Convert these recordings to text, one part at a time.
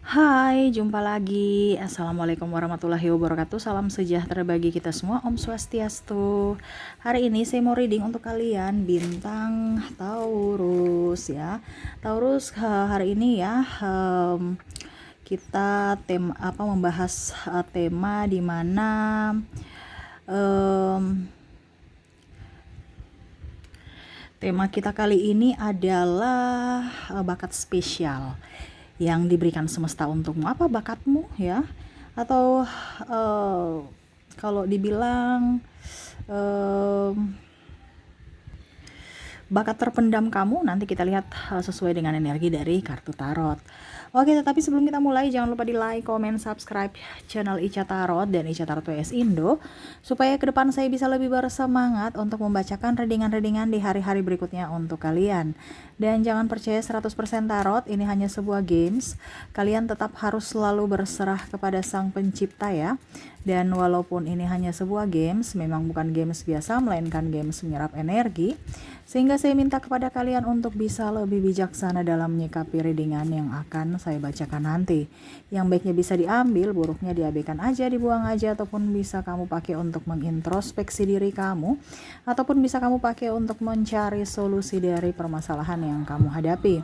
Hai, jumpa lagi. Assalamualaikum warahmatullahi wabarakatuh. Salam sejahtera bagi kita semua. Om Swastiastu. Hari ini saya mau reading untuk kalian bintang Taurus ya. Taurus hari ini ya kita membahas tema di mana tema kita kali ini adalah bakat spesial yang diberikan semesta untukmu. Apa bakatmu ya? Atau kalau dibilang bakat terpendam kamu, nanti kita lihat sesuai dengan energi dari kartu tarot. Oke, tetapi sebelum kita mulai, jangan lupa di like, comment, subscribe channel Ica Tarot dan Ica Tarot WS Indo, supaya ke depan saya bisa lebih bersemangat untuk membacakan readingan-readingan di hari-hari berikutnya untuk kalian. Dan jangan percaya 100% tarot, ini hanya sebuah games. Kalian tetap harus selalu berserah kepada Sang Pencipta ya. Dan walaupun ini hanya sebuah games, memang bukan games biasa, melainkan games menyerap energi. Sehingga saya minta kepada kalian untuk bisa lebih bijaksana dalam menyikapi readingan yang akan saya bacakan nanti. Yang baiknya bisa diambil, buruknya diabaikan aja, dibuang aja, ataupun bisa kamu pakai untuk mengintrospeksi diri kamu, ataupun bisa kamu pakai untuk mencari solusi dari permasalahan yang kamu hadapi.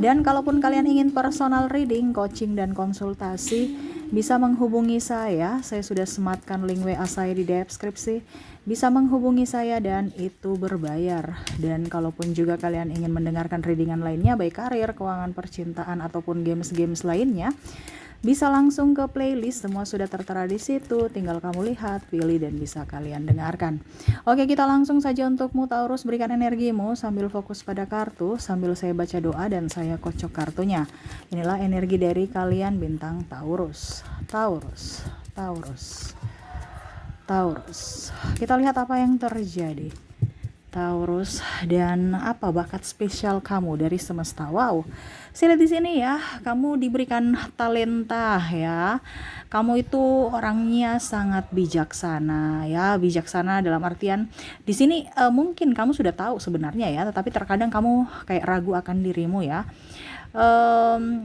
Dan kalaupun kalian ingin personal reading, coaching, dan konsultasi, bisa menghubungi saya sudah sematkan link WA saya di deskripsi. Bisa menghubungi saya dan itu berbayar. Dan kalaupun juga kalian ingin mendengarkan readingan lainnya, baik karir, keuangan, percintaan, ataupun games-games lainnya, bisa langsung ke playlist, semua sudah tertera di situ. Tinggal kamu lihat, pilih, dan bisa kalian dengarkan. Oke, kita langsung saja untukmu Taurus, berikan energimu sambil fokus pada kartu, sambil saya baca doa dan saya kocok kartunya. Inilah energi dari kalian bintang Taurus. Taurus, Taurus, Taurus. Kita lihat apa yang terjadi. Taurus, dan apa bakat spesial kamu dari semesta? Wow, saya lihat di sini ya, kamu diberikan talenta ya. Kamu itu orangnya sangat bijaksana ya, bijaksana dalam artian di sini mungkin kamu sudah tahu sebenarnya ya, tetapi terkadang kamu kayak ragu akan dirimu ya.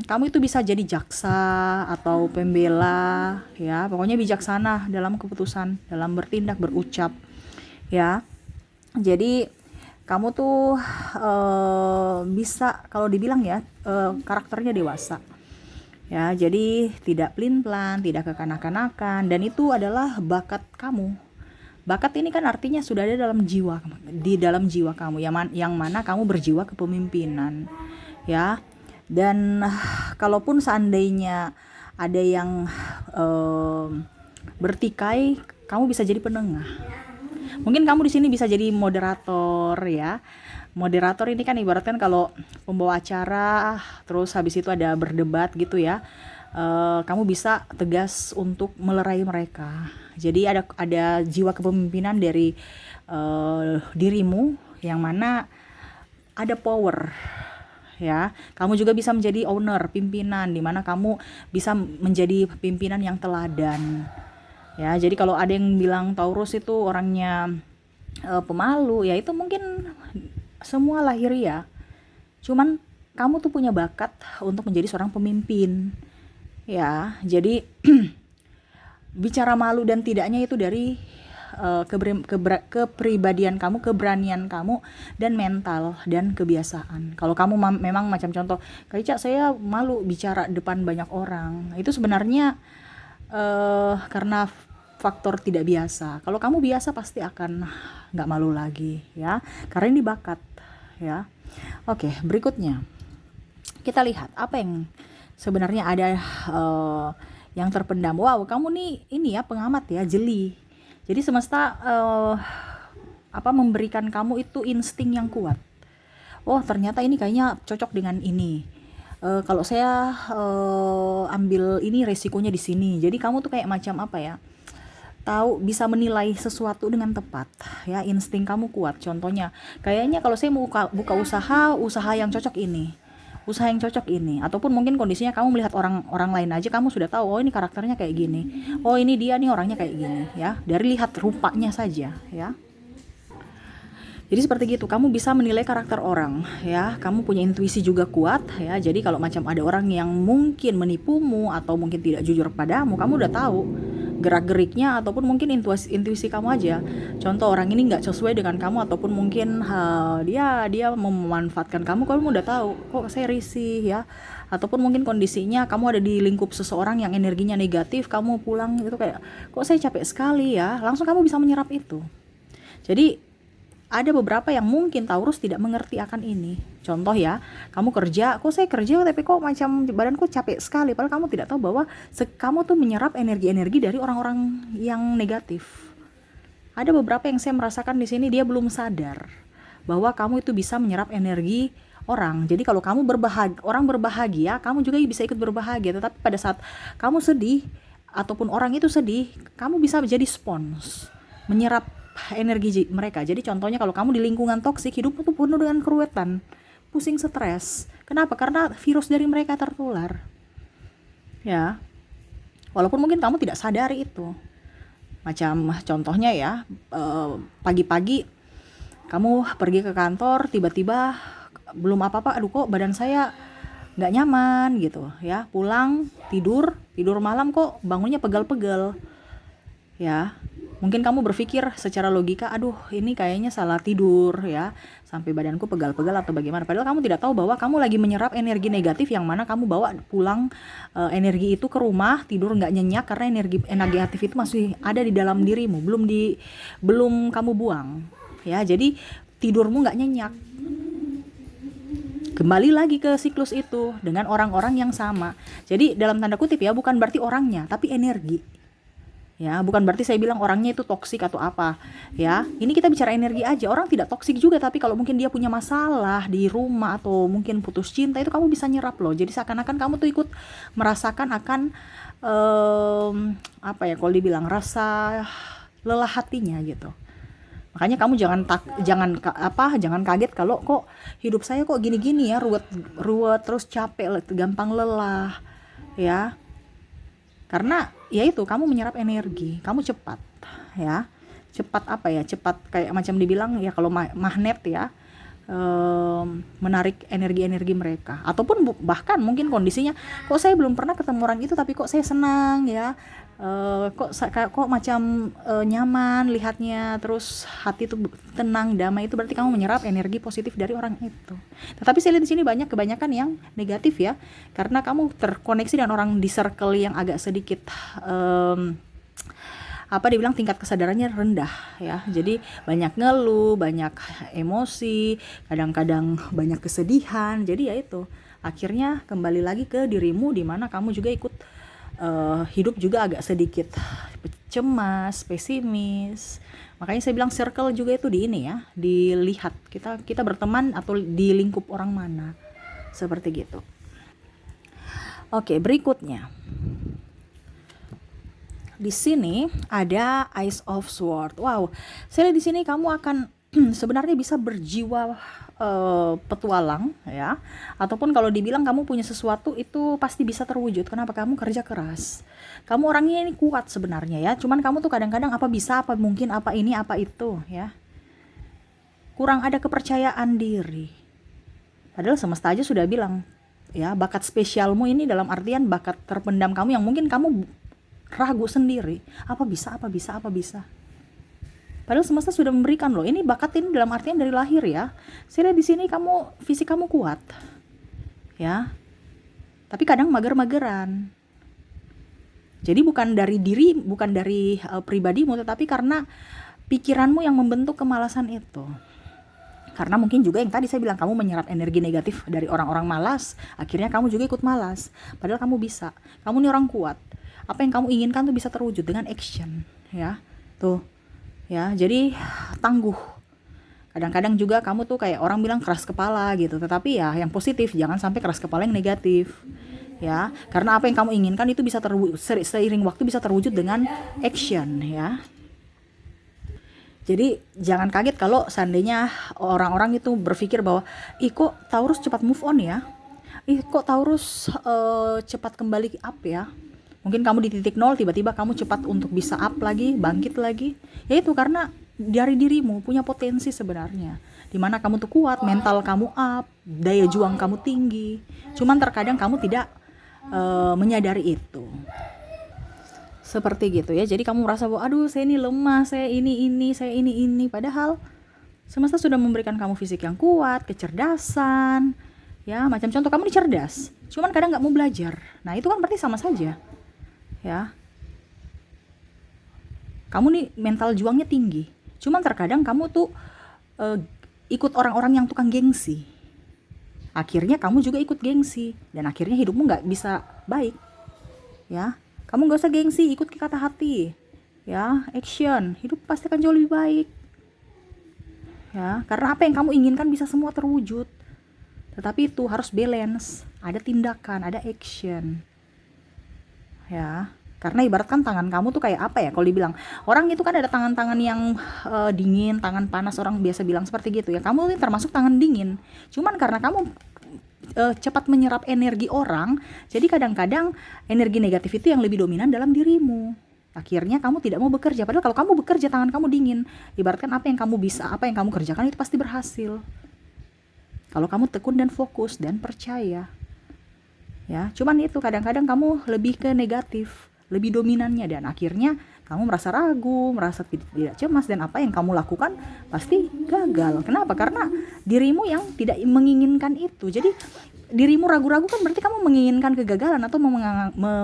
Kamu itu bisa jadi jaksa atau pembela ya, pokoknya bijaksana dalam keputusan, dalam bertindak, berucap ya. Jadi kamu tuh bisa kalau dibilang ya karakternya dewasa ya, jadi tidak pelin-pelan, tidak kekanak-kanakan, dan itu adalah bakat kamu. Bakat ini kan artinya sudah ada dalam jiwa, di dalam jiwa kamu yang mana kamu berjiwa kepemimpinan ya. Dan kalaupun seandainya ada yang bertikai, kamu bisa jadi penengah. Mungkin kamu di sini bisa jadi moderator ya. Moderator ini kan ibaratkan kalau pembawa acara, terus habis itu ada berdebat gitu ya. Kamu bisa tegas untuk melerai mereka. Jadi ada jiwa kepemimpinan dari dirimu yang mana ada power ya. Kamu juga bisa menjadi owner, pimpinan, di mana kamu bisa menjadi pimpinan yang teladan. Ya, jadi kalau ada yang bilang Taurus itu orangnya pemalu, ya itu mungkin semua lahiriah. Cuman kamu tuh punya bakat untuk menjadi seorang pemimpin. Ya, jadi bicara malu dan tidaknya itu dari kepribadian kamu, keberanian kamu, dan mental dan kebiasaan. Kalau kamu memang macam contoh, kayak saya malu bicara depan banyak orang, itu sebenarnya karena faktor tidak biasa. Kalau kamu biasa pasti akan nggak malu lagi ya, karena ini bakat ya. Oke, berikutnya kita lihat apa yang sebenarnya ada yang terpendam. Wow, kamu nih ini ya pengamat ya, jeli. Jadi semesta memberikan kamu itu insting yang kuat. Oh, ternyata ini kayaknya cocok dengan ini. Kalau saya ambil ini resikonya di sini. Jadi kamu tuh kayak macam apa ya? Tahu bisa menilai sesuatu dengan tepat ya, insting kamu kuat. Contohnya kayaknya kalau saya mau buka usaha yang cocok ini, usaha yang cocok ini, ataupun mungkin kondisinya kamu melihat orang lain aja, kamu sudah tahu oh ini karakternya kayak gini, oh ini dia nih orangnya kayak gini ya, dari lihat rupanya saja ya. Jadi seperti gitu, kamu bisa menilai karakter orang ya. Kamu punya intuisi juga kuat ya. Jadi kalau macam ada orang yang mungkin menipumu atau mungkin tidak jujur padamu, kamu udah tahu gerak-geriknya ataupun mungkin intuisi kamu aja. Contoh orang ini nggak sesuai dengan kamu ataupun mungkin dia mau memanfaatkan kamu udah tahu. Kok saya risih ya? Ataupun mungkin kondisinya kamu ada di lingkup seseorang yang energinya negatif, kamu pulang itu kayak kok saya capek sekali ya. Langsung kamu bisa menyerap itu. Jadi ada beberapa yang mungkin Taurus tidak mengerti akan ini. Contoh ya, kamu kerja, kok saya kerja tapi kok macam badanku capek sekali. Padahal kamu tidak tahu bahwa kamu tuh menyerap energi-energi dari orang-orang yang negatif. Ada beberapa yang saya merasakan di sini dia belum sadar bahwa kamu itu bisa menyerap energi orang. Jadi kalau kamu orang berbahagia, kamu juga bisa ikut berbahagia. Tetapi pada saat kamu sedih ataupun orang itu sedih, kamu bisa menjadi spons, menyerap energi mereka. Jadi contohnya kalau kamu di lingkungan toksik, hidupmu tuh penuh dengan keruwetan, pusing, stres. Kenapa? Karena virus dari mereka tertular. Ya. Walaupun mungkin kamu tidak sadari itu. Macam contohnya ya, pagi-pagi kamu pergi ke kantor, tiba-tiba belum apa-apa, aduh kok badan saya nggak nyaman gitu ya. Pulang tidur malam kok bangunnya pegal-pegal. Ya. Mungkin kamu berpikir secara logika, aduh ini kayaknya salah tidur ya, sampai badanku pegal-pegal atau bagaimana. Padahal kamu tidak tahu bahwa kamu lagi menyerap energi negatif yang mana kamu bawa pulang energi itu ke rumah, tidur nggak nyenyak karena energi negatif itu masih ada di dalam dirimu, belum kamu buang. Ya, jadi tidurmu nggak nyenyak. Kembali lagi ke siklus itu dengan orang-orang yang sama. Jadi dalam tanda kutip ya, bukan berarti orangnya, tapi energi. Ya, bukan berarti saya bilang orangnya itu toksik atau apa. Ya, ini kita bicara energi aja. Orang tidak toksik juga, tapi kalau mungkin dia punya masalah di rumah atau mungkin putus cinta, itu kamu bisa nyerap loh. Jadi seakan-akan kamu tuh ikut merasakan akan apa ya, kalau dibilang rasa lelah hatinya gitu. Makanya kamu jangan kaget kalau kok hidup saya kok gini-gini ya, ruwet terus capek, gampang lelah. Ya. Karena ya itu, kamu menyerap energi, kamu cepat ya. Cepat apa ya? Cepat kayak macam dibilang ya, kalau magnet ya, menarik energi-energi mereka. Ataupun bahkan mungkin kondisinya, kok saya belum pernah ketemu orang itu tapi kok saya senang ya. Kok macam nyaman lihatnya, terus hati itu tenang, damai, itu berarti kamu menyerap energi positif dari orang itu. Tetapi saya lihat di sini kebanyakan yang negatif ya, karena kamu terkoneksi dengan orang di circle yang agak sedikit dibilang tingkat kesadarannya rendah ya. Jadi banyak ngeluh, banyak emosi, kadang-kadang banyak kesedihan. Jadi ya itu, akhirnya kembali lagi ke dirimu, di mana kamu juga ikut hidup juga agak sedikit cemas, pesimis. Makanya saya bilang circle juga itu di ini ya, dilihat kita berteman atau di lingkup orang mana, seperti gitu. Oke, berikutnya di sini ada Ace of Swords. Wow, saya lihat di sini kamu akan sebenarnya bisa berjiwa petualang ya, ataupun kalau dibilang kamu punya sesuatu itu pasti bisa terwujud. Kenapa? Kamu kerja keras, kamu orangnya ini kuat sebenarnya ya, cuman kamu tuh kadang-kadang apa bisa, apa mungkin, apa ini, apa itu ya, kurang ada kepercayaan diri. Padahal semesta aja sudah bilang ya, bakat spesialmu ini dalam artian bakat terpendam kamu yang mungkin kamu ragu sendiri, apa bisa. Padahal semesta sudah memberikan loh. Ini bakat ini dalam artian dari lahir ya. Saya lihat di sini fisik kamu kuat. Ya. Tapi kadang mager-mageran. Jadi bukan dari pribadimu, tetapi karena pikiranmu yang membentuk kemalasan itu. Karena mungkin juga yang tadi saya bilang, kamu menyerap energi negatif dari orang-orang malas, akhirnya kamu juga ikut malas. Padahal kamu bisa. Kamu ini orang kuat. Apa yang kamu inginkan tuh bisa terwujud dengan action, ya. Tuh. Ya, jadi tangguh. Kadang-kadang juga kamu tuh kayak orang bilang keras kepala gitu, tetapi ya yang positif, jangan sampai keras kepala yang negatif. Ya, karena apa yang kamu inginkan itu bisa seiring waktu bisa terwujud dengan action ya. Jadi jangan kaget kalau seandainya orang-orang itu berpikir bahwa kok Taurus cepat move on ya, kok Taurus cepat kembali up ya. Mungkin kamu di titik nol, tiba-tiba kamu cepat untuk bisa up lagi, bangkit lagi. Ya itu karena dari dirimu, punya potensi sebenarnya. Dimana kamu tuh kuat, mental kamu up, daya juang kamu tinggi. Cuman terkadang kamu tidak menyadari itu. Seperti gitu ya. Jadi kamu merasa bahwa aduh saya ini lemah, saya ini. Padahal semesta sudah memberikan kamu fisik yang kuat, kecerdasan. Ya, macam contoh kamu ini cerdas. Cuman kadang nggak mau belajar. Nah itu kan berarti sama saja. Ya, kamu nih mental juangnya tinggi, cuman terkadang kamu tuh ikut orang-orang yang tukang gengsi, akhirnya kamu juga ikut gengsi, dan akhirnya hidupmu nggak bisa baik. Ya, kamu nggak usah gengsi, ikut ke kata hati. Ya, action, hidup pasti akan jauh lebih baik. Ya, karena apa yang kamu inginkan bisa semua terwujud, tetapi itu harus balance, ada tindakan, ada action. Ya, karena ibaratkan tangan kamu tuh kayak apa ya, kalau dibilang orang itu kan ada tangan-tangan yang dingin, tangan panas, orang biasa bilang seperti gitu ya. Kamu ini termasuk tangan dingin, cuman karena kamu cepat menyerap energi orang, jadi kadang-kadang energi negatif itu yang lebih dominan dalam dirimu. Akhirnya kamu tidak mau bekerja, padahal kalau kamu bekerja tangan kamu dingin, ibaratkan apa yang kamu bisa, apa yang kamu kerjakan itu pasti berhasil kalau kamu tekun dan fokus dan percaya. Ya, cuman itu kadang-kadang kamu lebih ke negatif, lebih dominannya, dan akhirnya kamu merasa ragu, merasa tidak cemas, dan apa yang kamu lakukan pasti gagal. Kenapa? Karena dirimu yang tidak menginginkan itu. Jadi dirimu ragu-ragu kan berarti kamu menginginkan kegagalan atau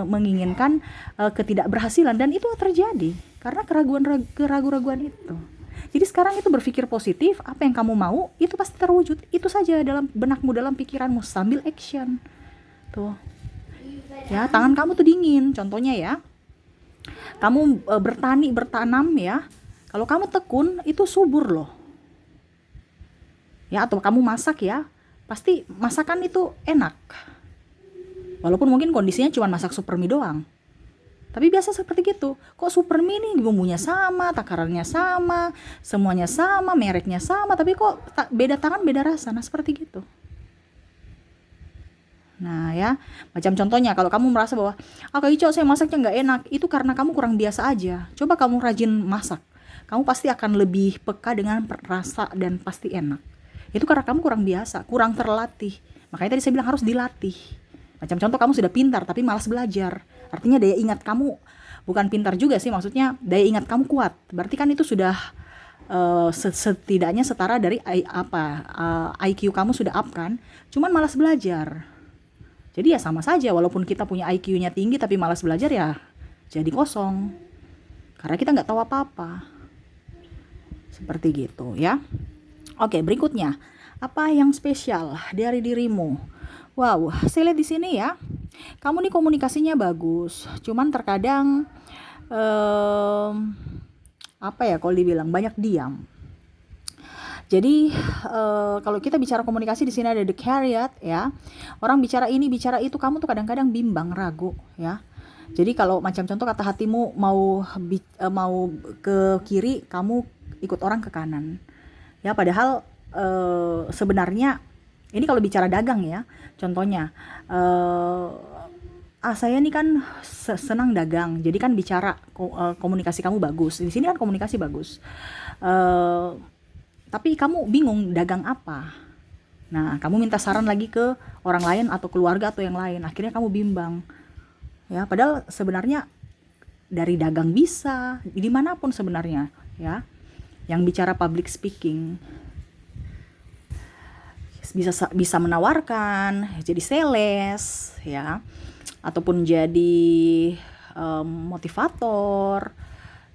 menginginkan ketidakberhasilan, dan itu terjadi karena keraguan-raguan itu. Jadi sekarang itu berpikir positif, apa yang kamu mau itu pasti terwujud. Itu saja dalam benakmu, dalam pikiranmu, sambil action. Tuh. Ya, tangan kamu tuh dingin, contohnya ya. Kamu bertanam ya. Kalau kamu tekun itu subur loh. Ya, atau kamu masak ya, pasti masakan itu enak. Walaupun mungkin kondisinya cuma masak super mie doang. Tapi biasa seperti gitu. Kok super mie nih bumbunya sama, takarannya sama, semuanya sama, mereknya sama, tapi kok beda tangan, beda rasa. Nah, seperti gitu. Nah ya, macam contohnya kalau kamu merasa bahwa Kak Ico saya masaknya nggak enak, itu karena kamu kurang biasa aja. Coba kamu rajin masak, kamu pasti akan lebih peka dengan rasa dan pasti enak. Itu karena kamu kurang biasa, kurang terlatih. Makanya tadi saya bilang harus dilatih. Macam contoh kamu sudah pintar tapi malas belajar, artinya daya ingat kamu bukan pintar juga sih, maksudnya daya ingat kamu kuat. Berarti kan itu sudah setidaknya setara dari IQ kamu sudah up kan, cuman malas belajar. Jadi ya sama saja, walaupun kita punya IQ-nya tinggi tapi malas belajar ya jadi kosong. Karena kita nggak tahu apa-apa. Seperti gitu ya. Oke, berikutnya. Apa yang spesial dari dirimu? Wow, saya lihat di sini ya. Kamu nih komunikasinya bagus. Cuman terkadang apa ya kalau dibilang banyak diam. Jadi kalau kita bicara komunikasi di sini ada the chariot ya. Orang bicara ini, bicara itu, kamu tuh kadang-kadang bimbang, ragu ya. Jadi kalau macam contoh kata hatimu mau ke kiri, kamu ikut orang ke kanan. Ya padahal sebenarnya ini kalau bicara dagang ya. Contohnya saya nih kan senang dagang. Jadi kan bicara komunikasi kamu bagus. Di sini kan komunikasi bagus. Tapi kamu bingung dagang apa. Nah, kamu minta saran lagi ke orang lain atau keluarga atau yang lain. Akhirnya kamu bimbang. Ya, padahal sebenarnya dari dagang bisa, dimanapun sebenarnya, ya. Yang bicara public speaking bisa menawarkan, jadi sales, ya, ataupun jadi motivator,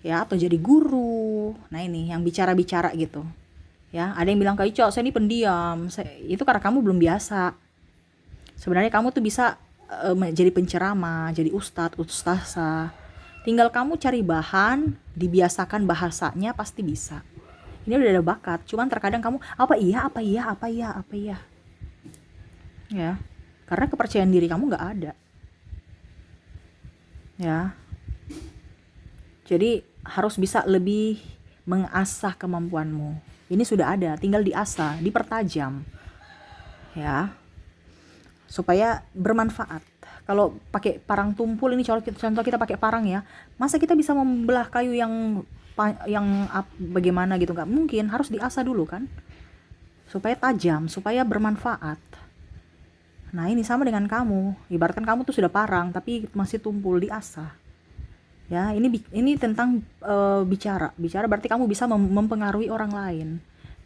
ya, atau jadi guru. Nah ini yang bicara-bicara gitu. Ya, ada yang bilang Kak Ico, saya ini pendiam. Itu karena kamu belum biasa. Sebenarnya kamu tuh bisa jadi penceramah, jadi ustazah. Tinggal kamu cari bahan, dibiasakan bahasanya, pasti bisa. Ini udah ada bakat, cuman terkadang kamu apa iya. Ya, karena kepercayaan diri kamu nggak ada. Ya, jadi harus bisa lebih mengasah kemampuanmu. Ini sudah ada, tinggal diasah, dipertajam, ya, supaya bermanfaat. Kalau pakai parang tumpul ini contoh kita pakai parang ya, masa kita bisa membelah kayu yang bagaimana gitu, nggak mungkin, harus diasah dulu kan, supaya tajam, supaya bermanfaat. Nah ini sama dengan kamu, ibaratkan kamu tuh sudah parang tapi masih tumpul, diasah. Ya, ini tentang bicara berarti kamu bisa mempengaruhi orang lain.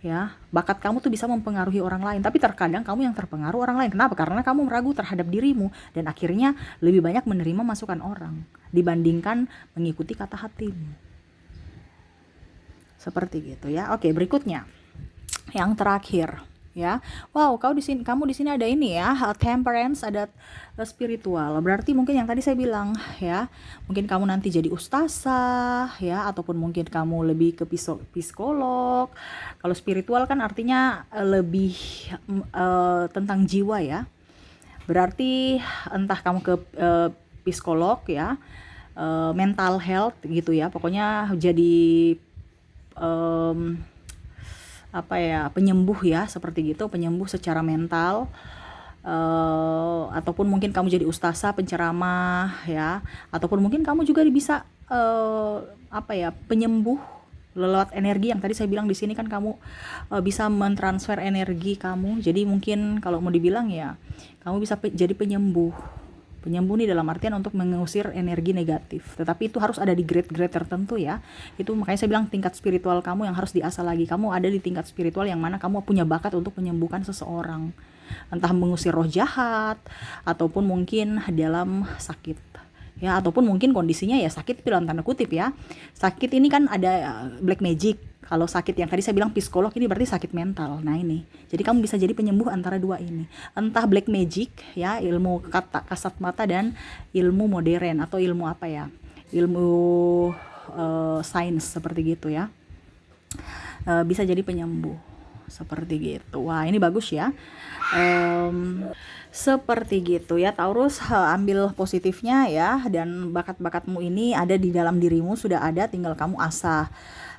Ya, bakat kamu tuh bisa mempengaruhi orang lain, tapi terkadang kamu yang terpengaruh orang lain. Kenapa? Karena kamu meragu terhadap dirimu dan akhirnya lebih banyak menerima masukan orang dibandingkan mengikuti kata hatimu. Seperti gitu ya. Oke, berikutnya. Yang terakhir, ya. Wow, kamu di sini ada ini ya, temperance, ada spiritual. Berarti mungkin yang tadi saya bilang ya, mungkin kamu nanti jadi ustazah ya, ataupun mungkin kamu lebih ke psikolog. Kalau spiritual kan artinya lebih tentang jiwa ya. Berarti entah kamu ke psikolog ya, mental health gitu ya. Pokoknya jadi penyembuh ya, seperti gitu, penyembuh secara mental, ataupun mungkin kamu jadi ustazah, penceramah ya, ataupun mungkin kamu juga bisa penyembuh lewat energi yang tadi saya bilang. Di sini kan kamu bisa mentransfer energi kamu, jadi mungkin kalau mau dibilang ya kamu bisa jadi penyembuh nih, dalam artian untuk mengusir energi negatif. Tetapi itu harus ada di grade-grade tertentu ya. Itu makanya saya bilang tingkat spiritual kamu yang harus diasah lagi. Kamu ada di tingkat spiritual yang mana kamu punya bakat untuk menyembuhkan seseorang. Entah mengusir roh jahat, ataupun mungkin dalam sakit. Ya, ataupun mungkin kondisinya ya sakit itu dalam tanda kutip ya. Sakit ini kan ada black magic. Kalau sakit yang tadi saya bilang psikolog, ini berarti sakit mental. Nah ini, jadi kamu bisa jadi penyembuh antara dua ini. Entah black magic ya, ilmu kasat mata, dan ilmu modern atau ilmu ilmu sains seperti gitu ya. Bisa jadi penyembuh seperti gitu. Wah ini bagus ya. Seperti gitu ya Taurus, ambil positifnya ya, dan bakat-bakatmu ini ada di dalam dirimu, sudah ada, tinggal kamu asah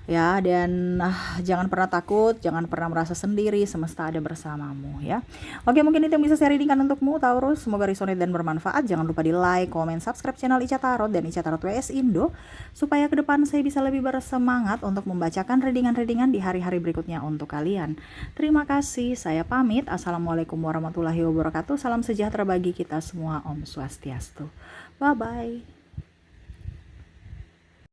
ya. Dan jangan pernah takut, jangan pernah merasa sendiri, semesta ada bersamamu ya. Oke, mungkin itu yang bisa saya readingkan untukmu Taurus, semoga resonate dan bermanfaat. Jangan lupa di like, comment, subscribe channel Ica Tarot dan Ica Tarot WS Indo, supaya ke depan saya bisa lebih bersemangat untuk membacakan readingan-readingan di hari-hari berikutnya untuk kalian. Terima kasih, saya pamit. Assalamualaikum warahmatullahi wabarakatuh. Salam sejahtera bagi kita semua. Om Swastiastu. Bye bye.